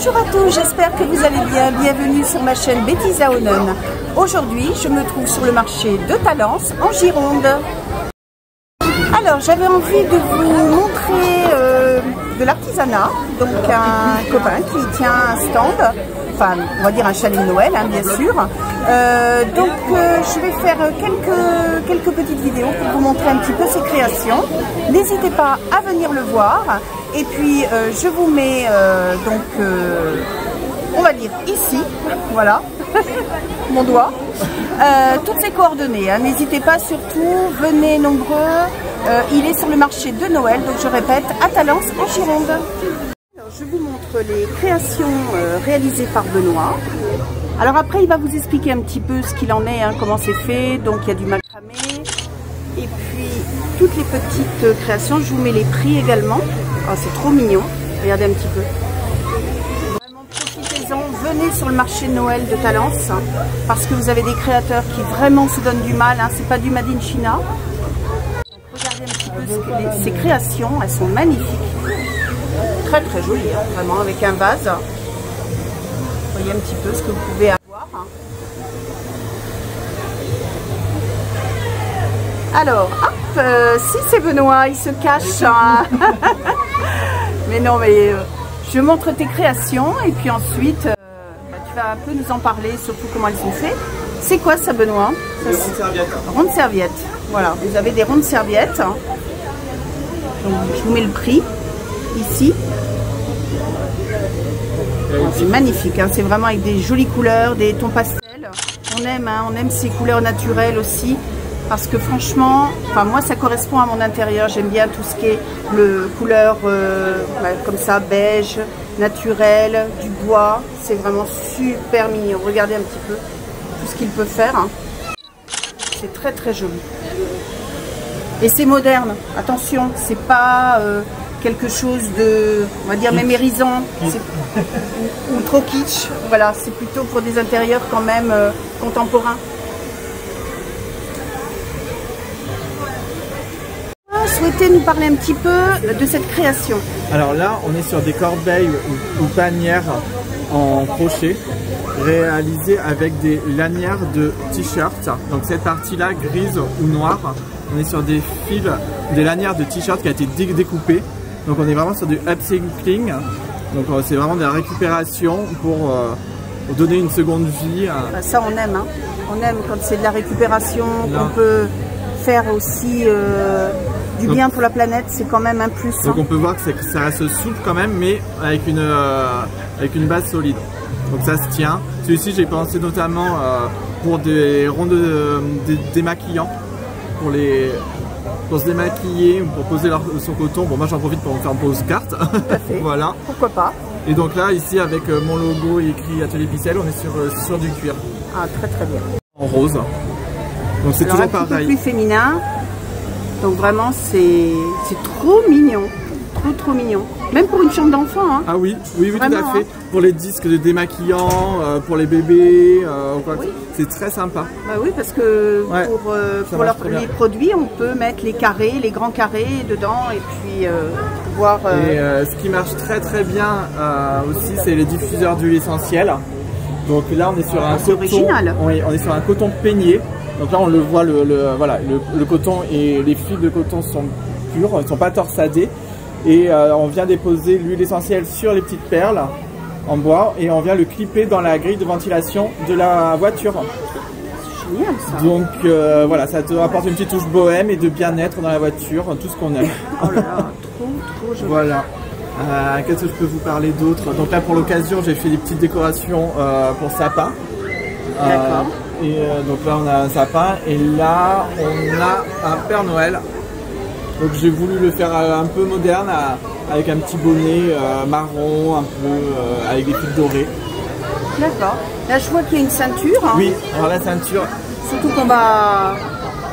Bonjour à tous, j'espère que vous allez bien. Bienvenue sur ma chaîne Betty Zaonen. Aujourd'hui, je me trouve sur le marché de Talence en Gironde. Alors, j'avais envie de vous montrer de l'artisanat. Donc, un copain qui tient un stand, enfin, on va dire un chalet de Noël, hein, bien sûr. Je vais faire quelques petites vidéos pour vous montrer un petit peu ses créations. N'hésitez pas à venir le voir. Et puis, je vous mets on va dire ici, voilà, mon doigt, toutes ses coordonnées. Hein. N'hésitez pas surtout, venez nombreux. Il est sur le marché de Noël, donc je répète, à Talence en Gironde. Alors, je vous montre les créations réalisées par Benoît. Alors après, il va vous expliquer un petit peu ce qu'il en est, hein, comment c'est fait. Donc il y a du macramé. Et puis toutes les petites créations, je vous mets les prix également. Oh, c'est trop mignon, regardez un petit peu. Vraiment profitez-en, venez sur le marché de Noël de Talence, hein, parce que vous avez des créateurs qui vraiment se donnent du mal, hein, c'est pas du Made in China. Donc, regardez un petit peu ces créations, elles sont magnifiques. Très très jolies, hein, vraiment, avec un vase. Voyez un petit peu ce que vous pouvez avoir. Hein. Alors, hop, si c'est Benoît, il se cache. Hein. Mais non, mais je montre tes créations et puis ensuite, tu vas un peu nous en parler, surtout comment elles sont faites. C'est quoi ça, Benoît? Des rondes serviettes. Rondes serviettes. Voilà, vous avez des rondes serviettes. Hein. Donc, je vous mets le prix ici. C'est magnifique, hein. C'est vraiment avec des jolies couleurs, des tons pastels. On aime ces couleurs naturelles aussi. Parce que franchement, enfin moi ça correspond à mon intérieur, j'aime bien tout ce qui est couleur comme ça, beige, naturel, du bois, c'est vraiment super mignon. Regardez un petit peu tout ce qu'il peut faire, hein. C'est très très joli. Et c'est moderne, attention, c'est pas quelque chose de, on va dire, mémérisant ou trop kitsch, voilà, c'est plutôt pour des intérieurs quand même contemporains. Souhaitez nous parler un petit peu de cette création? Alors là, on est sur des corbeilles ou panières en crochet réalisées avec des lanières de t-shirt. Donc cette partie-là, grise ou noire, on est sur des fils, des lanières de t-shirt qui a été découpées. Donc on est vraiment sur du upcycling. Donc c'est vraiment de la récupération pour donner une seconde vie. Ça on aime, hein. On aime quand c'est de la récupération, qu'on peut faire aussi du bien pour la planète, c'est quand même un plus. Donc on peut voir que ça reste souple quand même, mais avec une base solide. Donc ça se tient. Celui-ci j'ai pensé notamment pour des ronds démaquillants, pour se démaquiller, pour poser son coton. Bon moi j'en profite pour me faire une pose carte. Voilà. Pourquoi pas. Et donc là ici avec mon logo écrit Atelier Ficelle, on est sur du cuir. Ah très très bien. En rose. Donc c'est toujours pareil. Un peu plus féminin. Donc vraiment c'est trop mignon, trop mignon. Même pour une chambre d'enfant. Hein. Ah oui, vraiment, tout à fait. Hein. Pour les disques de démaquillants, pour les bébés, oui. C'est très sympa. Bah oui, parce que pour les produits, on peut mettre les carrés, les grands carrés dedans et puis voir. Et ce qui marche très très bien aussi, c'est les diffuseurs d'huile essentielle. Donc là, on est sur un coton. Original. On est sur un coton peigné. Donc là on le voit, le coton et les fils de coton sont purs, ils ne sont pas torsadés. Et on vient déposer l'huile essentielle sur les petites perles en bois et on vient le clipper dans la grille de ventilation de la voiture. C'est génial ça. Donc voilà, ça te apporte une petite touche bohème et de bien-être dans la voiture, tout ce qu'on aime. Oh là là, trop joli. Voilà. Qu'est-ce que je peux vous parler d'autre? Donc là pour l'occasion j'ai fait des petites décorations pour sapin. D'accord. Et donc là on a un sapin et là on a un Père Noël. Donc j'ai voulu le faire un peu moderne avec un petit bonnet marron, un peu avec des fils dorés. D'accord. Là je vois qu'il y a une ceinture. Hein. Oui, alors la ceinture. Surtout qu'on va...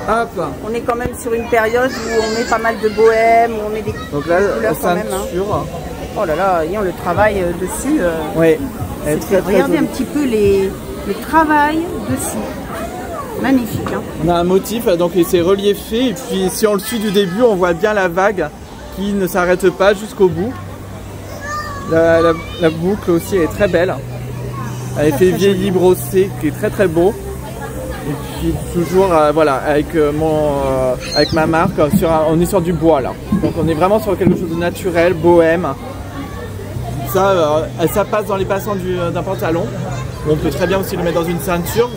Hop. On est quand même sur une période où on met pas mal de bohème, où on met des donc là, couleurs quand même. Hein. Oh là là, le travail dessus. Oui. Regardez un petit peu le travail dessus. Magnifique. Hein. On a un motif, donc c'est reliefé. Et puis si on le suit du début, on voit bien la vague qui ne s'arrête pas jusqu'au bout. La boucle aussi elle est très belle. Elle est fait vieilli brossé qui est très très beau. Et puis toujours voilà avec avec ma marque on est sur du bois là. Donc on est vraiment sur quelque chose de naturel, bohème. Ça passe dans les passants d'un pantalon. On peut très bien aussi le mettre dans une ceinture,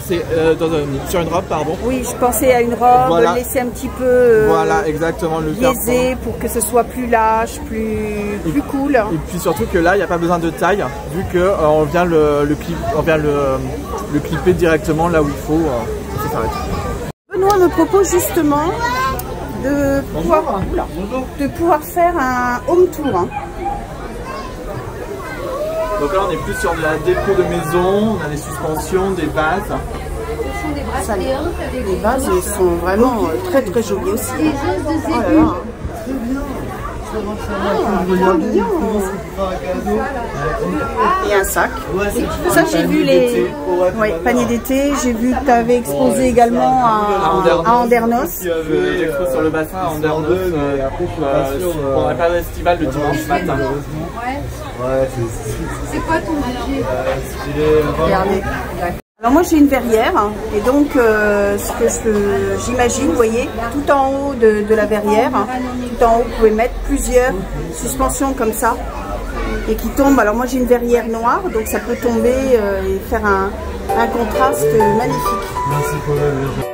sur une robe, pardon. Oui, je pensais à une robe, voilà. Laisser un petit peu voilà, exactement, le biaisé pour que ce soit plus lâche, plus cool. Et puis surtout que là, il n'y a pas besoin de taille, vu qu'on vient le clipper directement là où il faut. Ça s'arrête. Benoît me propose justement de pouvoir faire un home tour. Hein. Donc là on est plus sur de la déco de maison, on a des suspensions, des vases. Ça, les vases ils sont vraiment très très jolis aussi. Oh là là. Et un sac. Ça j'ai vu les paniers d'été, j'ai vu que tu avais exposé également à Andernos. J'expose sur le bassin à Andernos pour la période estivale le dimanche matin. Ouais, c'est quoi ton budget? Regardez. Alors moi j'ai une verrière hein, et donc ce que j'imagine, vous voyez, tout en haut de la verrière, hein, tout en haut vous pouvez mettre plusieurs suspensions comme ça et qui tombent. Alors moi j'ai une verrière noire donc ça peut tomber et faire un contraste magnifique. Merci pour la